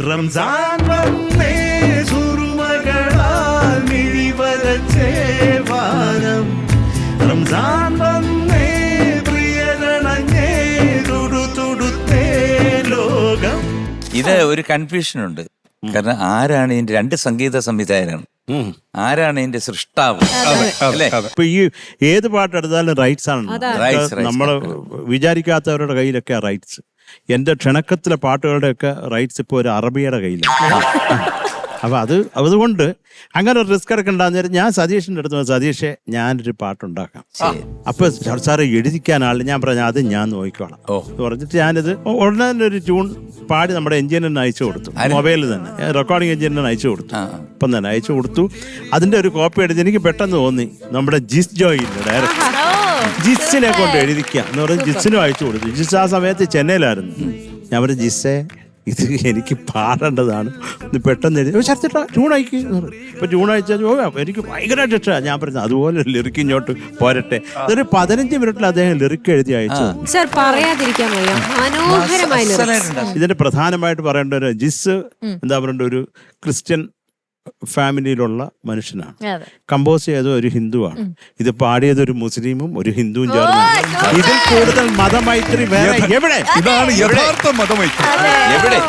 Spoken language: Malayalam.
റംസാൻ വന്നേ സുറുമകളാൽ മിഴിവരച്ചേ വാനം. റംസാൻ വന്നേ പ്രിയരണഞ്ഞേ തുടുതുടുത്തേ ലോകം. ഇത് ഒരു കൺഫ്യൂഷൻ ഉണ്ട്. കാരണം ആരാണ് ഇതിന്റെ രണ്ട് സംഗീത സംവിധായകരാണ്, ആരാണ് ഇതിന്റെ സൃഷ്ടാവ് അല്ലേ? ഇപ്പൊ ഈ ഏത് പാട്ടെടുത്താലും റൈറ്റ്സ് ആണ്. നമ്മൾ വിചാരിക്കാത്തവരുടെ കയ്യിലൊക്കെ റൈറ്റ്സ്. എന്റെ ക്ഷണക്കത്തിലെ പാട്ടുകളുടെയൊക്കെ റൈറ്റ്സ് ഇപ്പൊ ഒരു അറബിയുടെ കയ്യിലാണ്. അപ്പൊ അതുകൊണ്ട് അങ്ങനെ റിസ്ക് എടുക്കണ്ടെന്ന് ഞാൻ സതീഷിന്റെ അടുത്ത് സതീഷെ ഞാനൊരു പാട്ടുണ്ടാക്കാം. അപ്പൊ സാറ് എഴുതിക്കാൻ ആളിൽ ഞാൻ പറഞ്ഞു അത് ഞാൻ നോക്കിക്കോളാം പറഞ്ഞിട്ട് ഞാനിത് ഉടനെ തന്നെ ഒരു ട്യൂൺ പാടി നമ്മുടെ എഞ്ചിനീയറിന് അയച്ചു കൊടുത്തു. മൊബൈലിൽ തന്നെ റെക്കോർഡിംഗ് എഞ്ചിനീയറിന് അയച്ചു കൊടുത്തു. ഇപ്പം തന്നെ അയച്ചു കൊടുത്തു. അതിന്റെ ഒരു കോപ്പി എടുത്ത് എനിക്ക് പെട്ടെന്ന് തോന്നി നമ്മുടെ ജിസ് ജോയില്ലേ ഡയറക്ടർ ജിസിനെ കൊണ്ട് എഴുതിക്കുക എന്ന് പറഞ്ഞ് ജിസിനും അയച്ചു കൊടുത്തു. ജിസ് ആ സമയത്ത് ചെന്നൈയിലായിരുന്നു. ഞാൻ പറഞ്ഞു ജിസേ ഇത് എനിക്ക് പാടേണ്ടതാണ്, ഇത് പെട്ടെന്ന് എഴുതി ചേർത്തിട്ടാ ട്യൂൺ അയക്ക്. ഇപ്പൊ ട്യൂൺ അയച്ചാൽ എനിക്ക് ഭയങ്കരമായിട്ട് ഇഷ്ടമാണ്. ഞാൻ പറഞ്ഞു അതുപോലെ ലിറിക്ക് ഇങ്ങോട്ട് പോരട്ടെ. ഇതൊരു 15 മിനിറ്റിൽ അദ്ദേഹം ലിറിക്ക് എഴുതി അയച്ചു. ഇതിന്റെ പ്രധാനമായിട്ട് പറയേണ്ട ഒരു ജിസ് എന്താ പറയേണ്ട ഒരു ക്രിസ്ത്യൻ ഫാമിലിയിലുള്ള മനുഷ്യനാണ്. കമ്പോസ് ചെയ്തത് ഒരു ഹിന്ദുവാണ്. ഇത് പാടിയത് ഒരു മുസ്ലിമും ഒരു ഹിന്ദുവും ചേർന്ന്. ഇതിൽ കൂടുതൽ മതമൈത്രി വേറെ എവിടെ? ഇതാണ് യഥാർത്ഥ മതമൈത്രി. എവിടെ?